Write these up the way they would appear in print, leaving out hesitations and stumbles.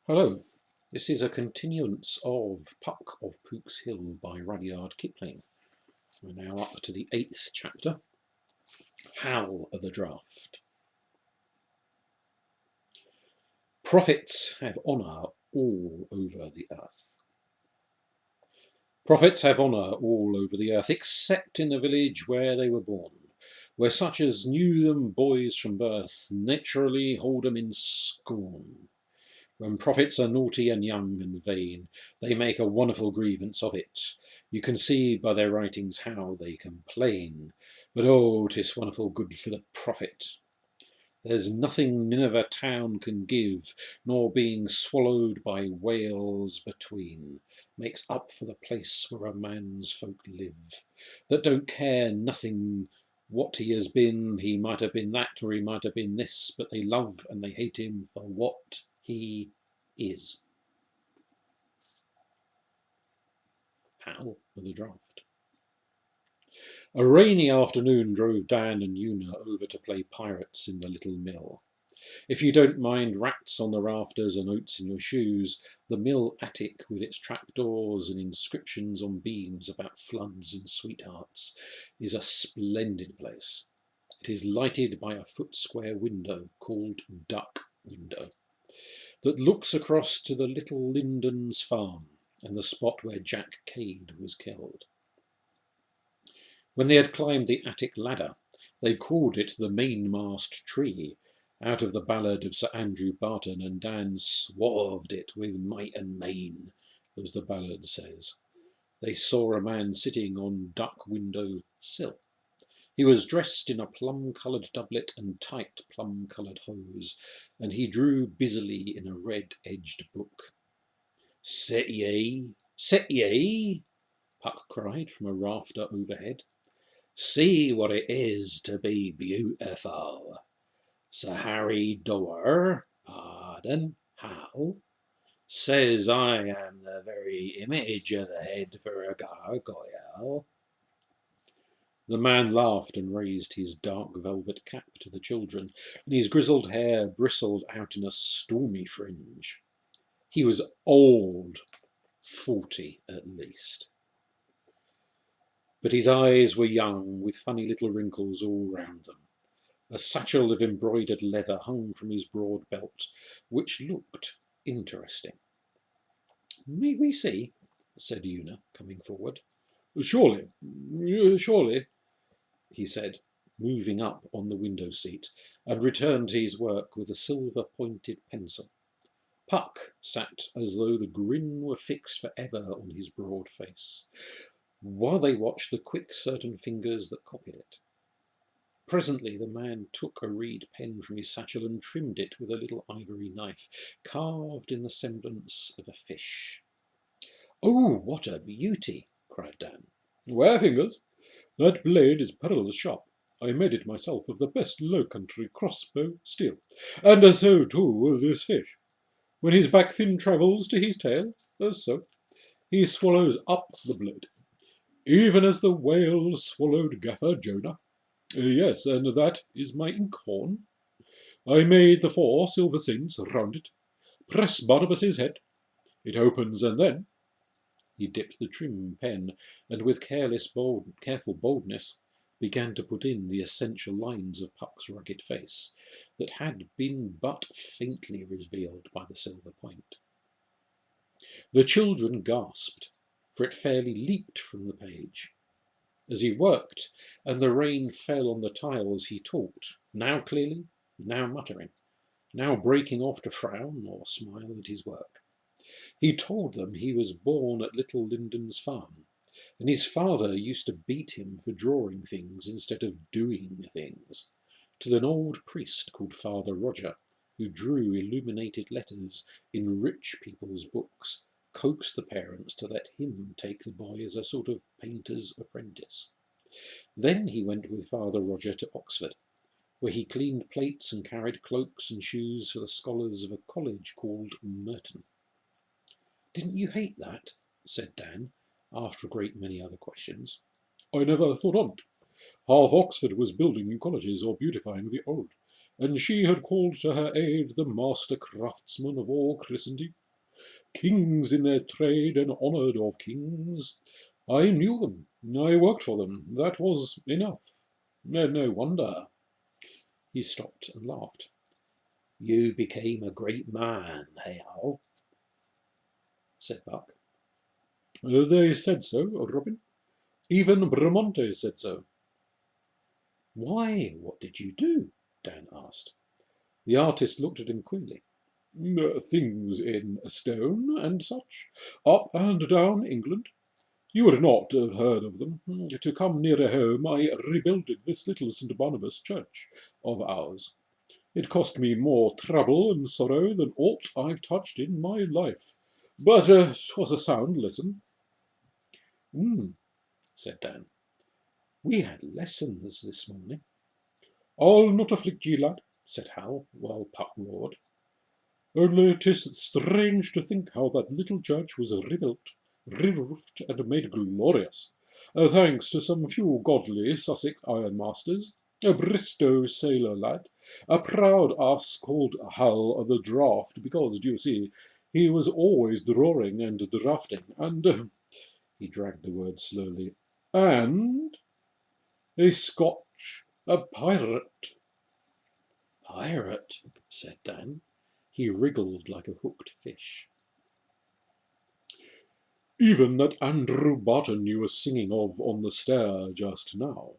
Hello, this is a continuance of Puck of Pook's Hill by Rudyard Kipling. We're now up to the 8th chapter, Howl of the Draft. Prophets have honour all over the earth. Prophets have honour all over the earth, except in the village where they were born, where such as knew them boys from birth naturally hold 'em in scorn. When prophets are naughty and young and vain, they make a wonderful grievance of it. You can see by their writings how they complain. But oh, 'tis wonderful good for the prophet. There's nothing Nineveh town can give, nor being swallowed by whales between, makes up for the place where a man's folk live, that don't care nothing what he has been. He might have been that, or he might have been this, but they love and they hate him for what he is. Howl of the Draft. A rainy afternoon drove Dan and Una over to play pirates in the little mill. If you don't mind rats on the rafters and oats in your shoes, the mill attic, with its trapdoors and inscriptions on beams about floods and sweethearts, is a splendid place. It is lighted by a foot-square window called Duck Window, that looks across to the little Lindens farm and the spot where Jack Cade was killed. When they had climbed the attic ladder, they called it the mainmast tree, out of the ballad of Sir Andrew Barton, and Dan swarved it with might and main, as the ballad says. They saw a man sitting on Duck Window sill. He was dressed in a plum-coloured doublet and tight plum-coloured hose, and he drew busily in a red-edged book. "Sit ye," Puck cried from a rafter overhead. "See what it is to be beautiful. Sir Harry Dower, pardon, Hal, says I am the very image of the head for a gargoyle." The man laughed and raised his dark velvet cap to the children, and his grizzled hair bristled out in a stormy fringe. He was old, 40 at least. But his eyes were young, with funny little wrinkles all round them. A satchel of embroidered leather hung from his broad belt, which looked interesting. "May we see?" said Una, coming forward. Surely, he said, moving up on the window seat, and returned to his work with a silver-pointed pencil. Puck sat as though the grin were fixed for ever on his broad face, while they watched the quick, certain fingers that copied it. Presently the man took a reed pen from his satchel and trimmed it with a little ivory knife, carved in the semblance of a fish. "Oh, what a beauty!" cried Dan. "Wear fingers. That blade is perilous sharp. I made it myself of the best low-country crossbow steel. And so too this fish. When his back fin travels to his tail, so, he swallows up the blade, even as the whale swallowed Gaffer Jonah. Yes, and that is my inkhorn. I made the 4 silver saints round it. Press Barnabas's head. It opens, and then—" He dipped the trim pen, and with careful boldness, began to put in the essential lines of Puck's rugged face, that had been but faintly revealed by the silver point. The children gasped, for it fairly leaped from the page. As he worked, and the rain fell on the tiles, he talked, now clearly, now muttering, now breaking off to frown or smile at his work. He told them he was born at Little Linden's farm, and his father used to beat him for drawing things instead of doing things, till an old priest called Father Roger, who drew illuminated letters in rich people's books, coaxed the parents to let him take the boy as a sort of painter's apprentice. Then he went with Father Roger to Oxford, where he cleaned plates and carried cloaks and shoes for the scholars of a college called Merton. "Didn't you hate that?" said Dan, after a great many other questions. "I never thought on't. Half Oxford was building new colleges or beautifying the old. and she had called to her aid the master craftsmen of all Christendom, kings in their trade and honoured of kings. I knew them, I worked for them, that was enough. No wonder. He stopped and laughed. You became a great man, hey Hal, said Buck. They said so, Robin. Even Bramante said so. Why, what did you do? Dan asked. The artist looked at him queerly. Things in stone and such, up and down England. You would not have heard of them. To come nearer home, I rebuilded this little St. Barnabas church of ours. It cost me more trouble and sorrow than aught I've touched in my life. But 'twas a sound lesson. Said Dan. We had lessons this morning. I'll not afflict ye, lad, said Hal, while Puck roared. Only 'tis strange to think how that little church was rebuilt, re-roofed, and made glorious, thanks to some few godly Sussex ironmasters, a Bristow sailor lad, a proud ass called Hal the Draft, because, do you see, he was always drawing and drafting, and he dragged the word slowly, and a Scotch, a pirate. Pirate, said Dan. He wriggled like a hooked fish. Even that Andrew Barton you were singing of on the stair just now.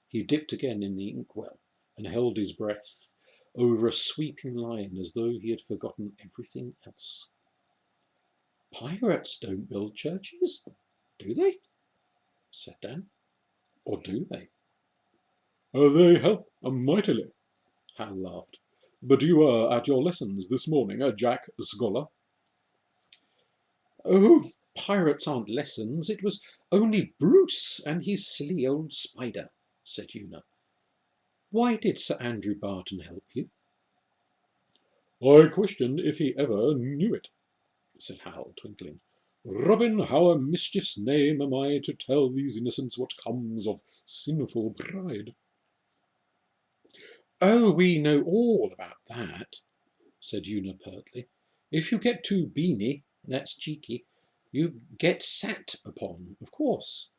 He dipped again in the inkwell and held his breath over a sweeping line as though he had forgotten everything else. Pirates don't build churches, do they? Said Dan. Or do they? They help mightily, Hal laughed. But you were at your lessons this morning, Jack Scholar. Oh, pirates aren't lessons. It was only Bruce and his silly old spider, said Una. Why did Sir Andrew Barton help you? I question if he ever knew it, said Hal, twinkling. Robin, how a mischief's name am I to tell these innocents what comes of sinful pride? Oh, we know all about that, said Una pertly. If you get too beany, that's cheeky, you get sat upon, of course.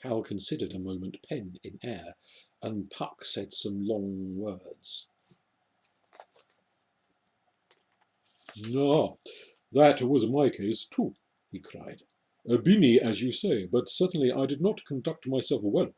Hal considered a moment, pen in air, and Puck said some long words. Ah, that was my case too, he cried. A beanie, as you say, but certainly I did not conduct myself well.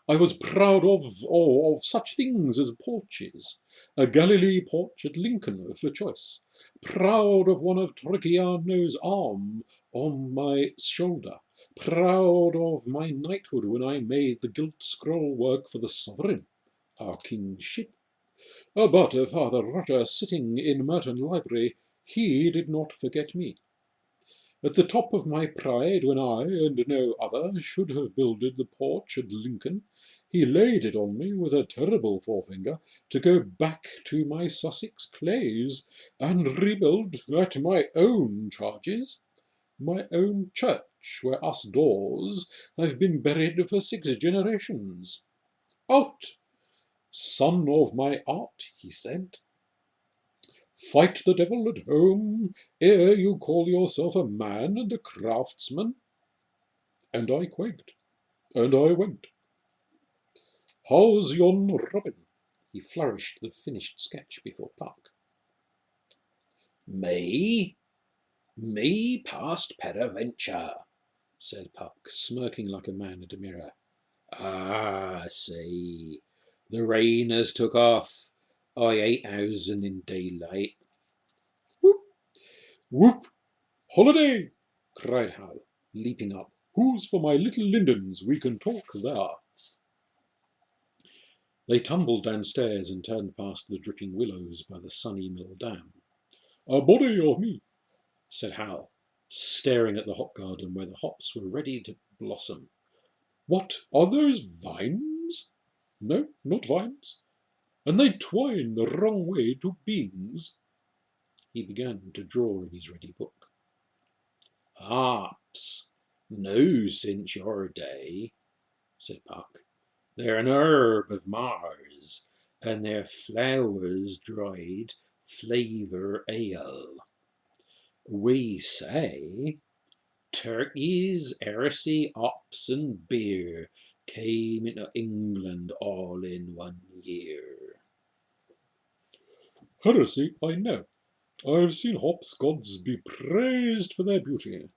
I was proud of such things as porches, a Galilee porch at Lincoln for choice, proud of one of Torrigiano's arm on my shoulder, proud of my knighthood when I made the gilt scroll work for the sovereign, our kingship. But Father Roger, sitting in Merton Library, he did not forget me. At the top of my pride, when I, and no other, should have builded the porch at Lincoln, he laid it on me with a terrible forefinger to go back to my Sussex clays and rebuild at my own charges my own church, where us Dawes have been buried for 6 generations. Out, son of my art, he said. Fight the devil at home, ere you call yourself a man and a craftsman. And I quaked, and I went. How's yon Robin? He flourished the finished sketch before Puck. Me past peradventure, said Puck, smirking like a man at a mirror. Ah, see, the rain has took off. I ain't housen in daylight. Whoop, whoop, holiday, cried Hal, leaping up. Who's for my little lindens? We can talk there. They tumbled downstairs and turned past the dripping willows by the Sunny Mill Dam. A body of me, said Hal, staring at the hop garden where the hops were ready to blossom. What, are those vines? No, not vines. And they twine the wrong way to beans. He began to draw in his ready book. Hops, no since your day, said Puck. They're an herb of Mars, and their flowers dried flavour ale. We say turkeys, heresy, hops and beer came into England all in one year. Heresy, I know. I've seen hops gods be praised for their beauty.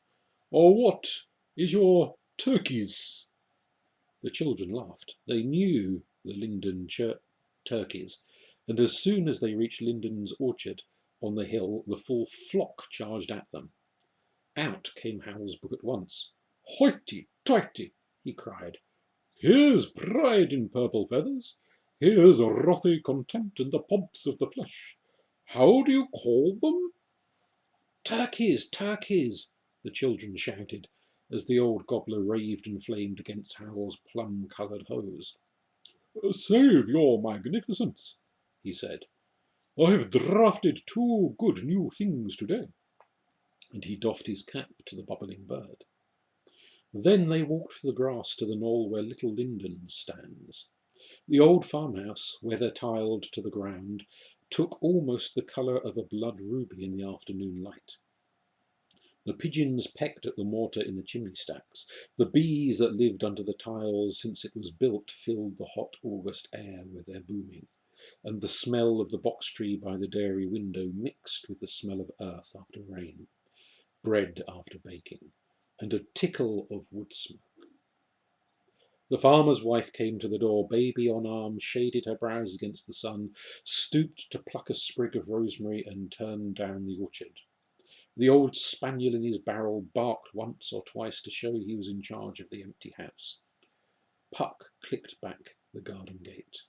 Or what is your turkeys? The children laughed. They knew the Linden turkeys, and as soon as they reached Linden's orchard on the hill, the full flock charged at them. Out came Hal's book at once. "Hoity-toity!" he cried. "Here's pride in purple feathers. Here's wrathy contempt in the pomps of the flesh. How do you call them?" "Turkeys, turkeys!" the children shouted, as the old gobbler raved and flamed against Hal's plum-coloured hose. "Save your magnificence," he said. "I've drafted 2 good new things today." And he doffed his cap to the bubbling bird. Then they walked through the grass to the knoll where little Linden stands. The old farmhouse, weather-tiled to the ground, took almost the colour of a blood ruby in the afternoon light. The pigeons pecked at the mortar in the chimney stacks. The bees that lived under the tiles since it was built filled the hot August air with their booming, and the smell of the box tree by the dairy window mixed with the smell of earth after rain, bread after baking, and a tickle of wood smoke. The farmer's wife came to the door, baby on arm, shaded her brows against the sun, stooped to pluck a sprig of rosemary and turned down the orchard. The old spaniel in his barrel barked once or twice to show he was in charge of the empty house. Puck clicked back the garden gate.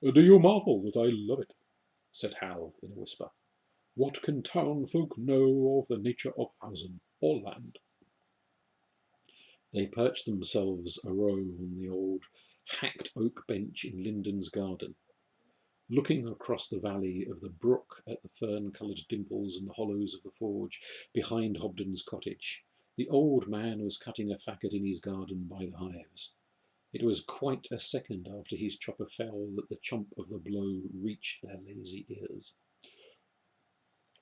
"Do you marvel that I love it?" said Hal in a whisper. "What can town folk know of the nature of housen or land?" They perched themselves a row on the old hacked oak bench in Linden's garden, looking across the valley of the brook at the fern-coloured dimples and the hollows of the forge behind Hobden's cottage. The old man was cutting a faggot in his garden by the hives. It was quite a second after his chopper fell that the chomp of the blow reached their lazy ears.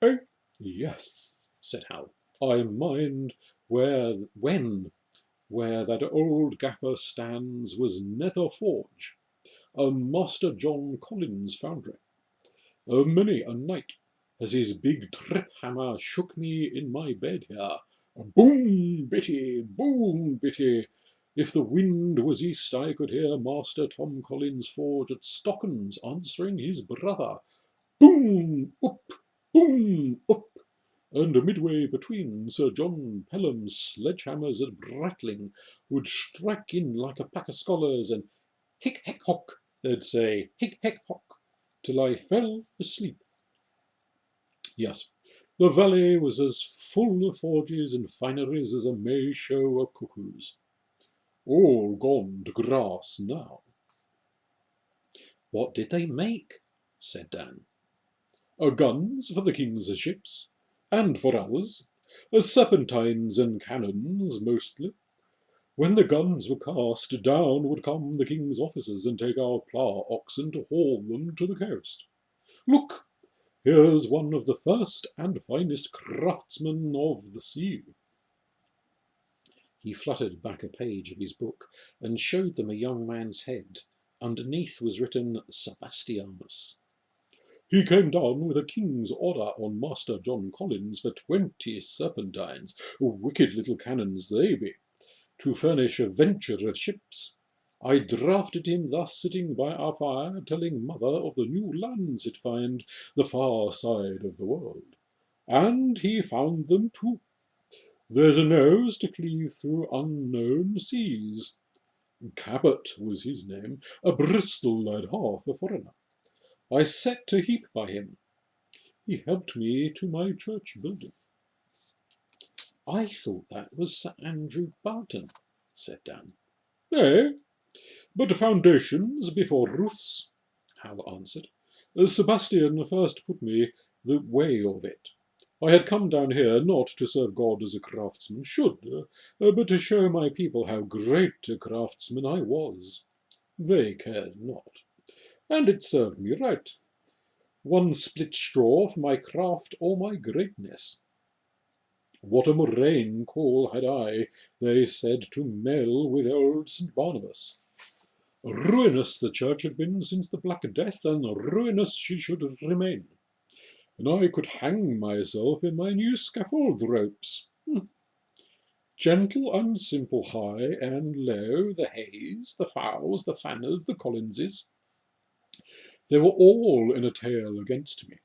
"Eh, yes," said Hal. "I mind where that old gaffer stands was Nether Forge, Master John Collins' foundry. Many a night has his big trip hammer shook me in my bed here. Boom, bitty, boom, bitty. If the wind was east, I could hear Master Tom Collins' forge at Stocken's answering his brother. Boom, up, boom, up. And midway between, Sir John Pelham's sledgehammers at Bratling would strike in like a pack of scholars, and hick, heck, hock, they'd say, hick, heck, hock, till I fell asleep. Yes, the valley was as full of forges and fineries as a May show of cuckoos. All gone to grass now." "What did they make?" said Dan. "Guns for the king's ships, and for ours. Serpentines and cannons, mostly. When the guns were cast, down would come the king's officers and take our plough oxen to haul them to the coast. Look, here's one of the first and finest craftsmen of the sea." He fluttered back a page of his book and showed them a young man's head. Underneath was written Sebastianus. "He came down with a king's order on Master John Collins for 20 serpentines, wicked little cannons they be, to furnish a venture of ships. I drafted him thus sitting by our fire, telling mother of the new lands he'd find the far side of the world. And he found them too. There's a nose to cleave through unknown seas. Cabot was his name, a Bristol lad, half a foreigner. I set to heap by him. He helped me to my church building." "I thought that was Sir Andrew Barton," said Dan. "Eh, but foundations before roofs," Hal answered. "Sebastian first put me the way of it. I had come down here not to serve God as a craftsman should, but to show my people how great a craftsman I was. They cared not. and it served me right. One split straw for my craft or my greatness. What a murrain call had I, they said, to mell with old St. Barnabas. Ruinous the church had been since the Black Death, and ruinous she should remain. And I could hang myself in my new scaffold ropes. Gentle and simple, high and low, the Hays, the Fowles, the Fanners, the Collinses, they were all in a tale against me.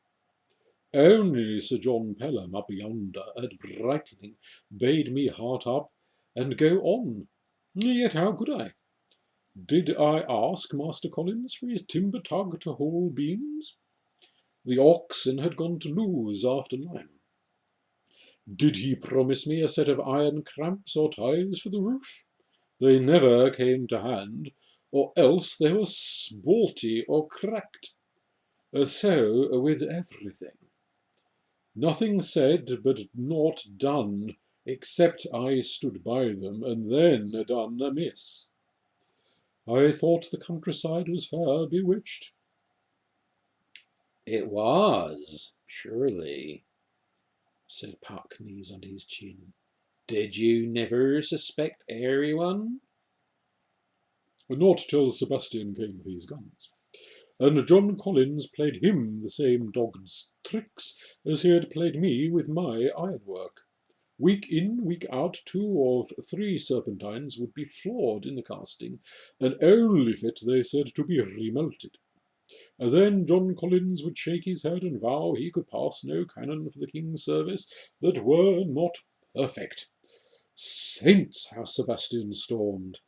Only Sir John Pelham up yonder at Brightling bade me heart up and go on. Yet how could I? Did I ask Master Collins for his timber tug to haul beams? The oxen had gone to Lewes after lime. Did he promise me a set of iron cramps or ties for the roof? They never came to hand, or else they were sporty or cracked. So with everything. Nothing said but not done, except I stood by them, and then done amiss. I thought the countryside was fair bewitched. It was, surely, said Puck, knees under his chin. Did you never suspect anyone? Not till Sebastian came for his guns. And John Collins played him the same dogged tricks as he had played me with my ironwork. Week in, week out, 2 of 3 serpentines would be flawed in the casting, and only fit, they said, to be remelted. And then John Collins would shake his head and vow he could pass no cannon for the king's service that were not perfect. Saints, how Sebastian stormed!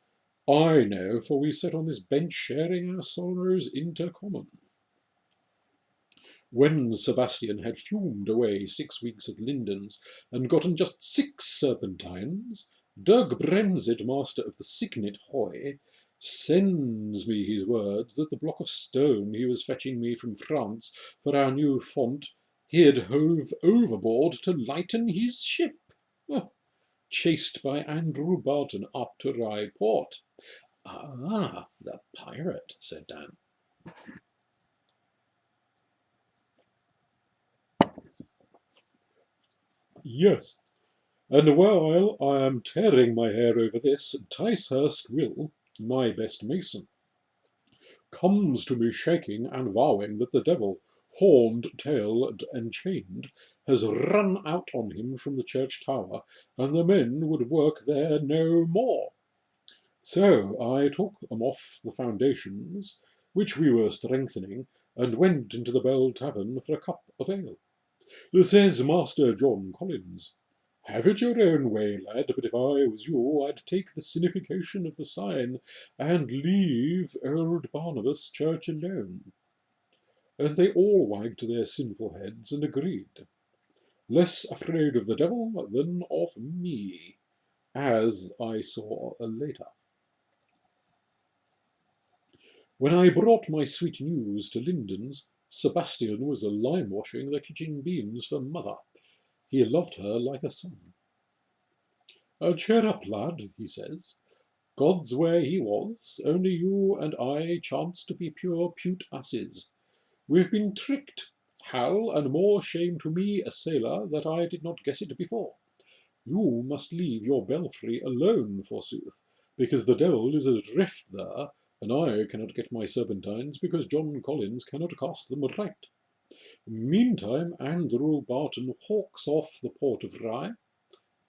I know, for we sat on this bench sharing our sorrows intercommon. When Sebastian had fumed away 6 weeks at Linden's and gotten just 6 serpentines, Doug Brenzit, master of the Signet Hoy, sends me his words that the block of stone he was fetching me from France for our new font he had hove overboard to lighten his ship. Oh, chased by Andrew Barton up to Rye Port. Ah, the pirate, said Dan. Yes, and while I am tearing my hair over this, Ticehurst Will, my best mason, comes to me shaking and vowing that the devil, horned, tailed, and chained, has run out on him from the church tower, and the men would work there no more. So I took them off the foundations, which we were strengthening, and went into the Bell Tavern for a cup of ale. Says Master John Collins, "Have it your own way, lad, but if I was you, I'd take the signification of the sign and leave old Barnabas Church alone." And they all wagged their sinful heads and agreed, less afraid of the devil than of me, as I saw later. When I brought my sweet news to Linden's, Sebastian was lime-washing the kitchen beams for mother. He loved her like a son. "Cheer up, lad," he says. "God's where he was, only you and I chance to be pure pute asses. We've been tricked, Hal, and more shame to me, a sailor, that I did not guess it before. You must leave your belfry alone, forsooth, because the devil is adrift there, and I cannot get my serpentines because John Collins cannot cast them right. Meantime, Andrew Barton hawks off the port of Rye.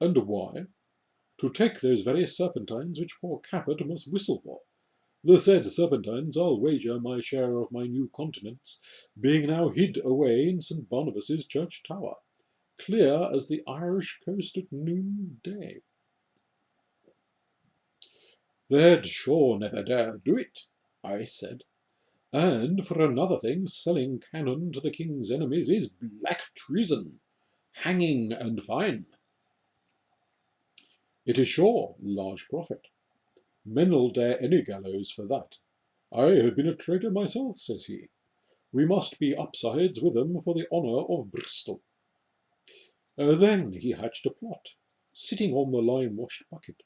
And why? To take those very serpentines which poor Capet must whistle for. The said serpentines, I'll wager my share of my new continents, being now hid away in St. Barnabas's church tower, clear as the Irish coast at noonday. They'd sure never dare do it, I said. And for another thing, selling cannon to the king's enemies is black treason, hanging and fine. It is sure large profit. Men'll dare any gallows for that. I have been a traitor myself, says he. We must be upsides with them for the honour of Bristol. Then he hatched a plot, sitting on the lime-washed bucket.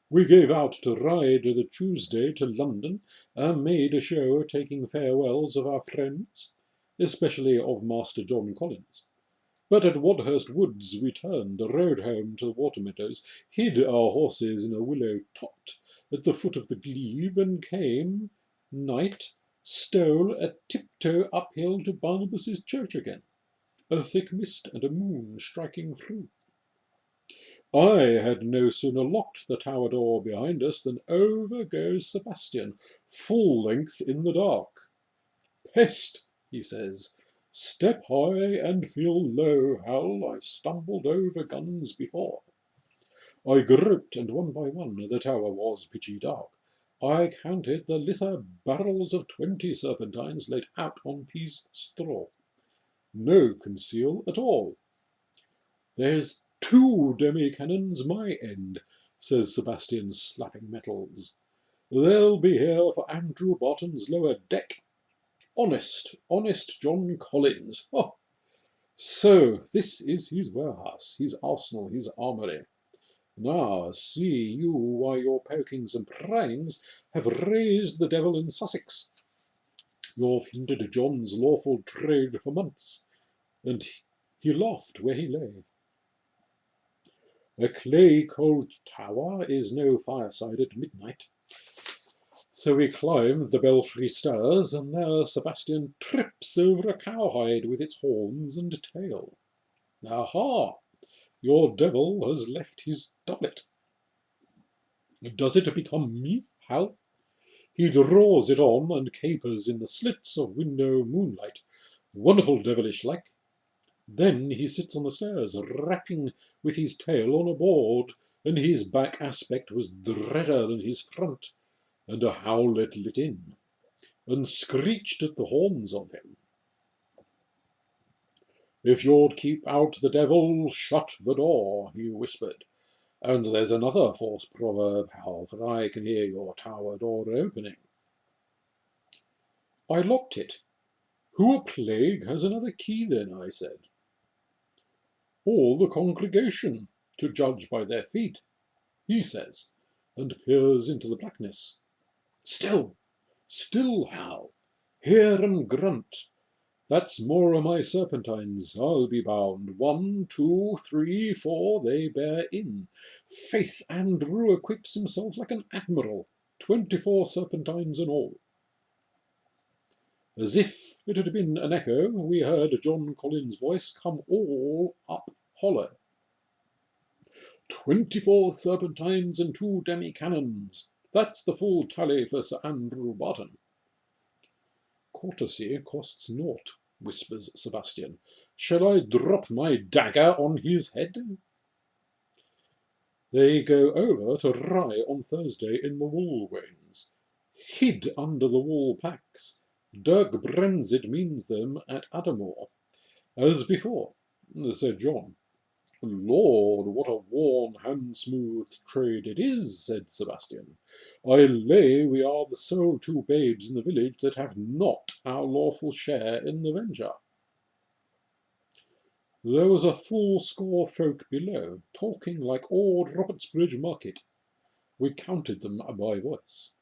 We gave out to ride the Tuesday to London, and made a show of taking farewells of our friends, especially of Master John Collins. But at Wadhurst Woods we turned, rode home to the water meadows, hid our horses in a willow tot at the foot of the glebe, and came, night, stole a tiptoe uphill to Barnabas's church again, a thick mist and a moon striking through. I had no sooner locked the tower door behind us than over goes Sebastian, full length in the dark. "Pest!" he says. "Step high and feel low, Hal. I've stumbled over guns before." I groped, and one by one the tower was pitchy dark. I counted the lither barrels of 20 serpentines laid out on pease straw. No conceal at all. "There's 2 demi-cannons my end," says Sebastian, slapping metals. "They'll be here for Andrew Barton's lower deck. Honest John Collins. Oh, so this is his warehouse, his arsenal, his armoury. Now see you why your pokings and pryings have raised the devil in Sussex. You've hindered John's lawful trade for months." And he laughed where he lay. A clay-cold tower is no fireside at midnight. So we climbed the belfry stairs, and there Sebastian trips over a cowhide with its horns and tail. "Aha! Your devil has left his doublet. Does it become me, Hal?" He draws it on and capers in the slits of window moonlight, wonderful devilish-like. Then he sits on the stairs, rapping with his tail on a board, and his back aspect was dreader than his front, and a howlet lit in, and screeched at the horns of him. "If you'd keep out the devil, shut the door," he whispered. "And there's another false proverb, Hal, for I can hear your tower door opening." I locked it. "Who a plague has another key then?" I said. "All the congregation, to judge by their feet," he says, and peers into the blackness. Still, Hal. Hear 'em grunt. That's more o' my serpentines, I'll be bound. 1, 2, 3, 4, they bear in. Faith, Andrew equips himself like an admiral. 24 serpentines and all. As if it had been an echo, we heard John Collins' voice come all up hollow. 24 serpentines and 2 demi-cannons. That's the full tally for Sir Andrew Barton. "Courtesy costs naught," whispers Sebastian. "Shall I drop my dagger on his head?" They go over to Rye on Thursday in the wool wains, hid under the wool packs. Dirk Brenzit means them at Adamore. As before, said John. "Lord, what a worn, hand-smooth trade it is," said Sebastian. "I lay we are the sole 2 babes in the village that have not our lawful share in the venture." There was a full score folk below, talking like old Robertsbridge market. We counted them by voice.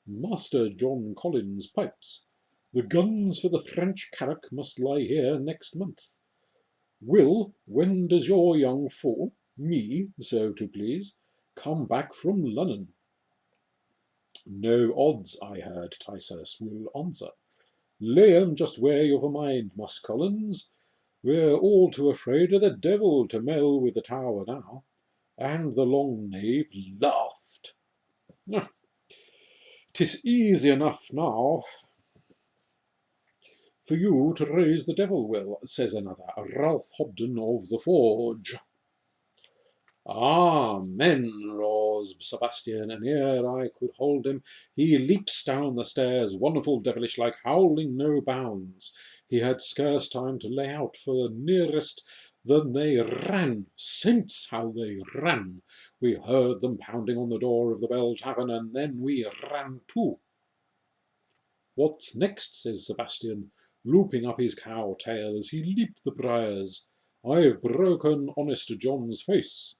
Master John Collins pipes. The guns for the French carrack must lie here next month. Will, when does your young fool, me, so to please, come back from Lunnon? No odds, I heard Ticehurst will answer. Lay 'em just where you've a mind, Mus Collins. We're all too afraid of the devil to meddle with the tower now. And the long knave laughed. "'Tis easy enough now for you to raise the devil, Will," says another, Ralph Hobden of the Forge. "Amen," roars Sebastian, and ere I could hold him, he leaps down the stairs, wonderful devilish-like, howling no bounds. He had scarce time to lay out for the nearest than they ran. Saints, how they ran! We heard them pounding on the door of the Bell Tavern, and then we ran too. "What's next?" says Sebastian, looping up his cow tail as he leaped the briars. "I've broken honest John's face."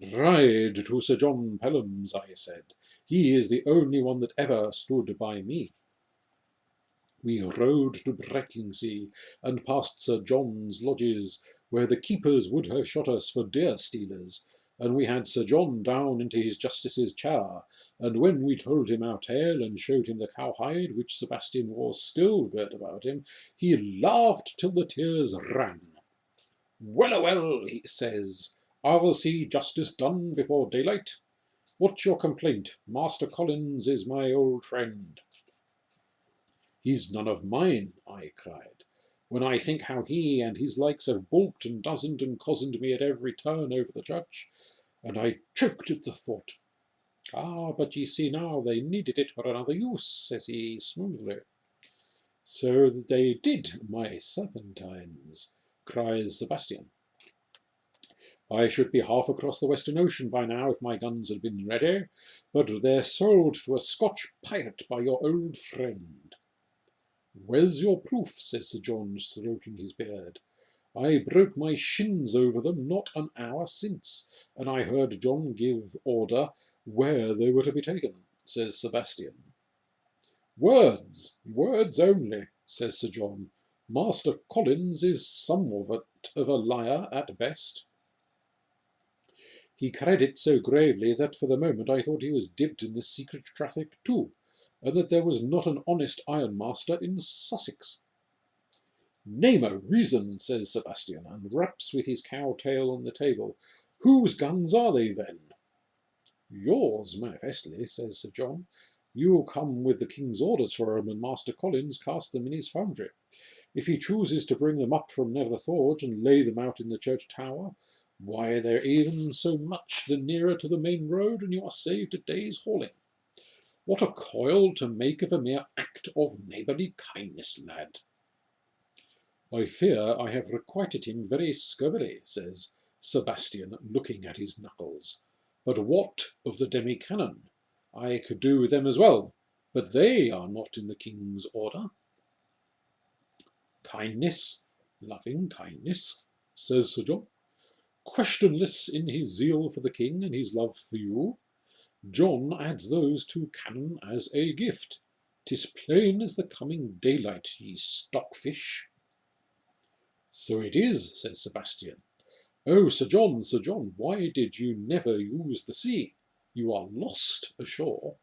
Ride to Sir John Pelham's, I said. He is the only one that ever stood by me. We rode to Bretlingsea, and past Sir John's lodges, where the keepers would have shot us for deer stealers, and we had Sir John down into his justice's chair, and when we told him our tale and showed him the cowhide which Sebastian wore still girt about him, he laughed till the tears ran. Well a well, he says, I'll see justice done before daylight. What's your complaint? Master Collins is my old friend. He's none of mine, I cried, when I think how he and his likes have balked and dozened and cozened me at every turn over the church, and I choked at the thought. Ah, but ye see now they needed it for another use, says he smoothly. So they did, my serpentines, cries Sebastian. I should be half across the Western Ocean by now if my guns had been ready, but they're sold to a Scotch pirate by your old friend. Where's your proof? Says Sir John, stroking his beard. I broke my shins over them not an hour since, and I heard John give order where they were to be taken, says Sebastian. Words, words only, says Sir John. Master Collins is somewhat of a liar at best. He carried it so gravely that for the moment I thought he was dipped in the secret traffic too, and that there was not an honest ironmaster in Sussex. Name a reason, says Sebastian, and raps with his cow tail on the table. Whose guns are they, then? Yours, manifestly, says Sir John. You come with the king's orders for 'em, and Master Collins cast them in his foundry. If he chooses to bring them up from Netherthorge and lay them out in the church tower, why, they're even so much the nearer to the main road, and you are saved a day's hauling. What a coil to make of a mere act of neighbourly kindness, lad! I fear I have requited him very scurvily, says Sebastian, looking at his knuckles. But what of the demi-cannon? I could do with them as well, but they are not in the king's order. Kindness, loving kindness, says Sir John, questionless in his zeal for the king and his love for you. John adds those 2 cannon as a gift. 'Tis plain as the coming daylight, ye stockfish. So it is, says Sebastian. Oh, Sir John, why did you never use the sea? You are lost ashore.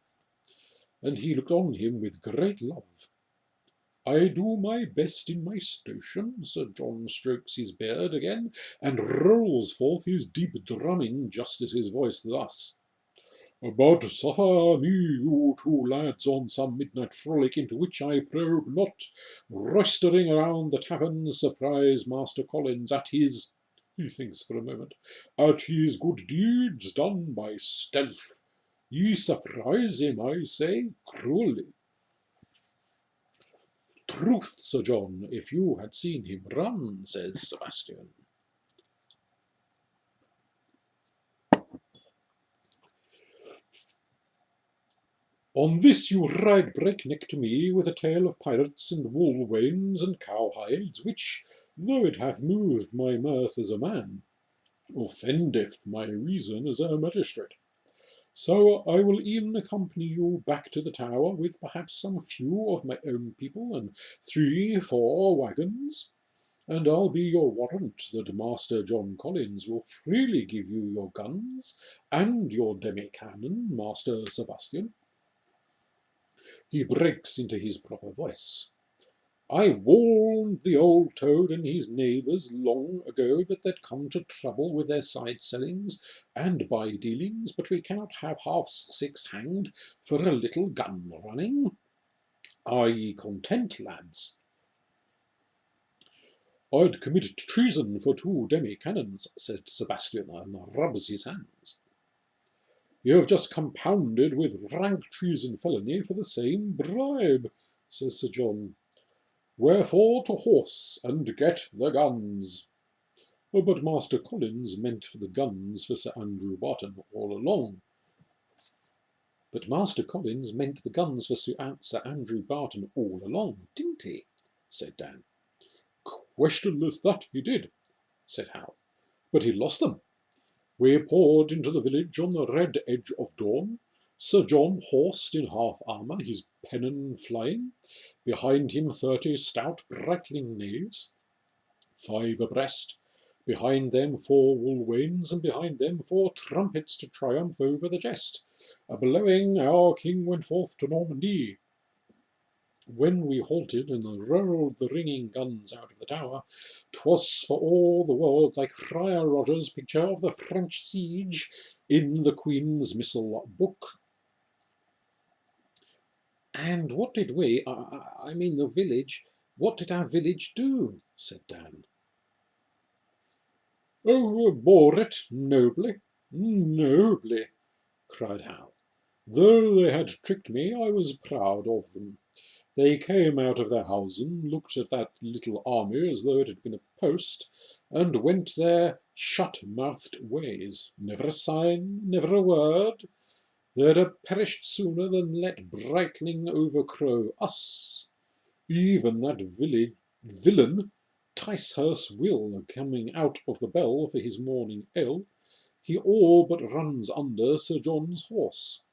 And he looked on him with great love. I do my best in my station. Sir John strokes his beard again, and rolls forth his deep drumming justice's voice thus. But suffer me, you 2 lads, on some midnight frolic into which I probe not, roistering around the tavern, surprise Master Collins at his, he thinks for a moment, at his good deeds done by stealth. Ye surprise him, I say, cruelly. Truth, Sir John, if you had seen him run, says Sebastian. On this you ride breakneck to me with a tale of pirates and wool wains and cowhides, which, though it hath moved my mirth as a man, offendeth my reason as a magistrate. So I will e'en accompany you back to the tower with perhaps some few of my own people and 3-4 waggons, and I'll be your warrant that Master John Collins will freely give you your guns and your demi-cannon, Master Sebastian. He breaks into his proper voice. I warned the old toad and his neighbours long ago that they'd come to trouble with their side-sellings and by-dealings, but we cannot have half Sussex hanged for a little gun-running. Are ye content, lads? I'd commit treason for 2 demi-cannons, said Sebastian, and rubs his hands. You have just compounded with rank treason felony for the same bribe, says Sir John. Wherefore to horse, and get the guns. But Master Collins meant for the guns for Sir Andrew Barton all along. But Master Collins meant the guns for Sir Andrew Barton all along, didn't he? Said Dan. Questionless that he did, said Hal. But he lost them. We poured into the village on the red edge of dawn, Sir John horsed in half armour, his pennon flying, behind him 30 stout brightling knaves, 5 abreast, behind them 4 wool wains, and behind them 4 trumpets to triumph over the jest. A blowing our king went forth to Normandy. When we halted and rolled the ringing guns out of the tower, 'twas for all the world like Friar Roger's picture of the French siege in the Queen's Missal book. And what did we, I mean the village, what did our village do? Said Dan. Oh, bore it nobly, nobly, cried Hal. Though they had tricked me, I was proud of them. They came out of their housen, looked at that little army as though it had been a post, and went their shut-mouthed ways. Never a sign, never a word. They'd have perished sooner than let Brightling overcrow us. Even that villain, Ticehurst Will, coming out of the Bell for his morning ale, he all but runs under Sir John's horse.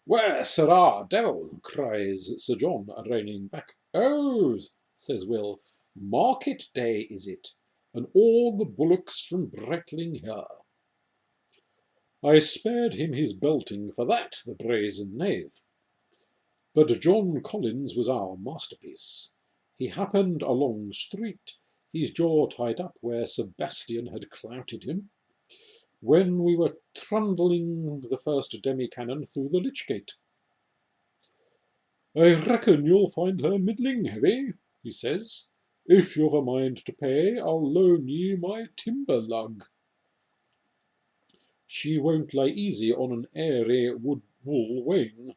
Where, sirrah, devil, cries Sir John, reining back. Oh, says Will, market day is it, and all the bullocks from Brightling here. I spared him his belting for that, the brazen knave. But John Collins was our masterpiece. He happened along street, his jaw tied up where Sebastian had clouted him, when we were trundling the first demi-cannon through the Lich Gate. I reckon you'll find her middling heavy, he says. If you've a mind to pay, I'll loan ye my timber lug. She won't lie easy on an airy wool wain.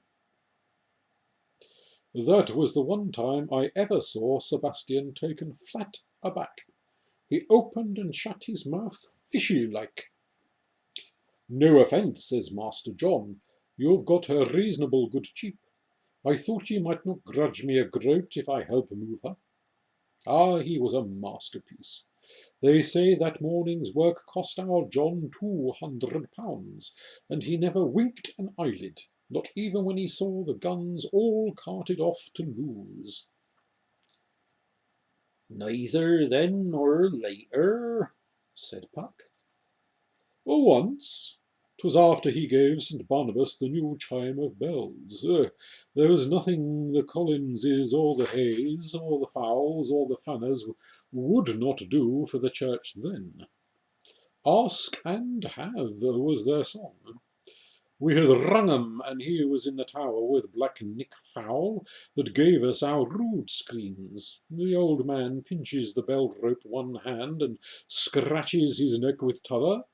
That was the one time I ever saw Sebastian taken flat aback. He opened and shut his mouth fishy-like. No offence, says Master John. You've got her reasonable good cheap. I thought ye might not grudge me a groat if I help move her. Ah, he was a masterpiece. They say that morning's work cost our John £200, and he never winked an eyelid, not even when he saw the guns all carted off to lose. Neither then nor later, said Puck. Once. 'Twas after he gave St. Barnabas the new chime of bells. There was nothing the Collinses or the Hays or the Fowles or the Fanners would not do for the church then. Ask and have was their song. We had rung 'em, and he was in the tower with Black Nick Fowl that gave us our rood screens. The old man pinches the bell rope one hand and scratches his neck with t'other.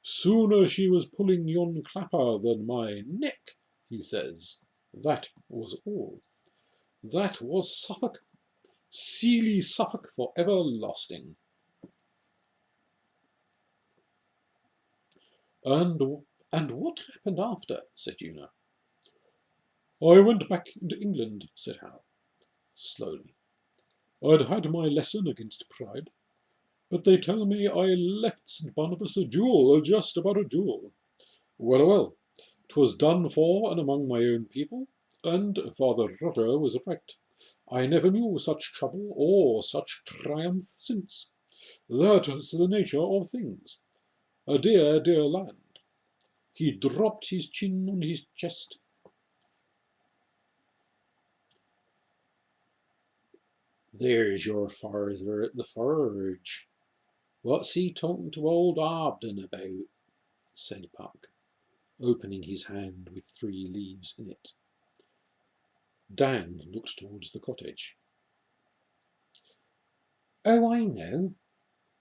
Sooner she was pulling yon clapper than my neck, he says. That was all. That was Suffolk. Seely Suffolk for everlasting. And what happened after? Said Una. I went back into England, said Hal, slowly. I'd had my lesson against pride, but they tell me I left St. Barnabas a jewel, just about a jewel. Well, well, 'twas done for and among my own people, and Father Roger was right. I never knew such trouble or such triumph since. That's the nature of things. A dear, dear land. He dropped his chin on his chest. There's your father at the forge. What's he talking to old Abden about? Said Puck, opening his hand with 3 leaves in it. Dan looked towards the cottage. Oh, I know.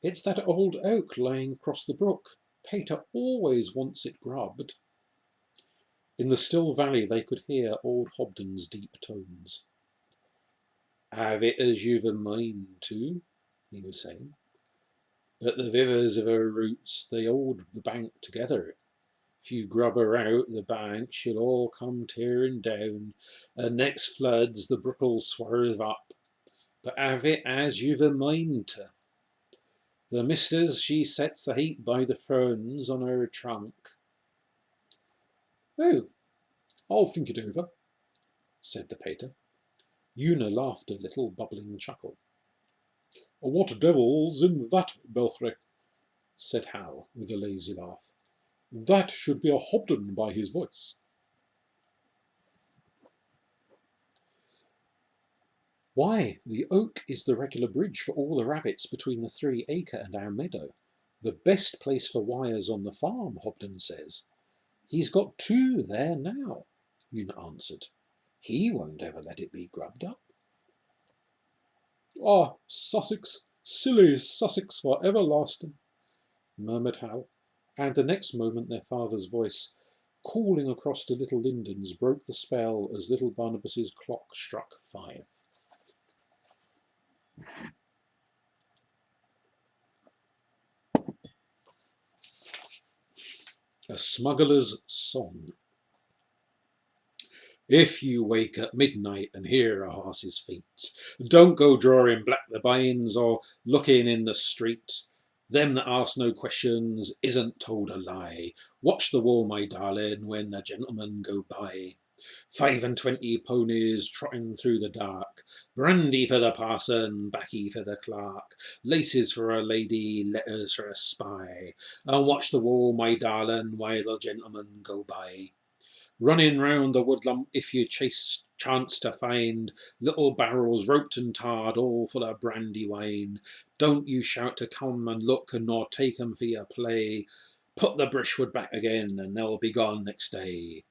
It's that old oak lying across the brook. Pater always wants it grubbed. In the still valley they could hear old Hobden's deep tones. Have it as you've a mind to, he was saying. But the rivers of her roots, they hold the bank together. If you grub her out, the bank she'll all come tearing down, and next floods the brook'll swerve up. But have it as you've a mind to. The missus, she sets a heap by the ferns on her trunk. Oh, I'll think it over, said the pater. Una laughed a little bubbling chuckle. What devil's in that belfry? Said Hal with a lazy laugh. That should be a Hobden by his voice. Why, the oak is the regular bridge for all the rabbits between the 3 acre and our meadow. The best place for wires on the farm, Hobden says. He's got 2 there now, Una answered. He won't ever let it be grubbed up. Ah, Sussex, silly Sussex for everlasting, murmured Hal, and the next moment their father's voice, calling across to little Lindens, broke the spell as little Barnabas's clock struck 5. A Smuggler's Song. If you wake at midnight and hear a horse's feet, don't go drawing black the bines or looking in the street. Them that ask no questions isn't told a lie. Watch the wall, my darling, when the gentlemen go by. 25 ponies trotting through the dark. Brandy for the parson, baccy for the clerk. Laces for a lady, letters for a spy. And watch the wall, my darling, while the gentlemen go by. Running round the woodlump if you chance to find little barrels roped and tarred, all full of brandy wine. Don't you shout to come and look, nor take 'em for your play. Put the brushwood back again, and they'll be gone next day.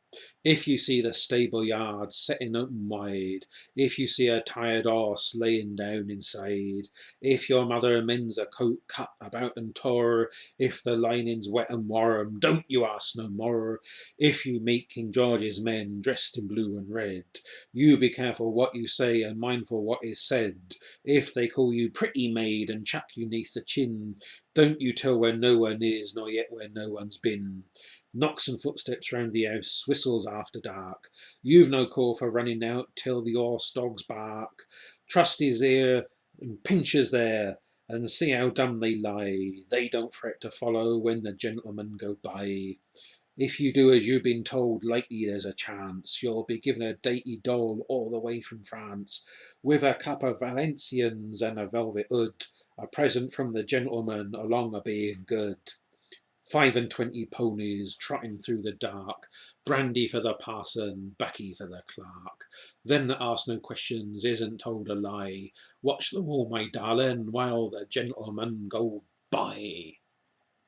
If you see the stable yard setting open wide, if you see a tired horse laying down inside, if your mother mends a coat cut about and tore, if the lining's wet and warm, don't you ask no more. If you meet King George's men dressed in blue and red, you be careful what you say and mindful what is said. If they call you pretty maid and chuck you neath the chin, don't you tell where no one is, nor yet where no one's been. Knocks and footsteps round the house, whistles after dark. You've no call for running out till the horse dogs bark. Trust his ear and pinches there, and see how dumb they lie. They don't fret to follow when the gentlemen go by. If you do as you've been told, likely there's a chance you'll be given a dainty doll all the way from France, with a cup of Valencians and a velvet hood, a present from the gentleman along o' being good. 25 ponies trotting through the dark, brandy for the parson, baccy for the clerk. Them that ask no questions isn't told a lie. Watch the wall, my darling, while the gentlemen go by.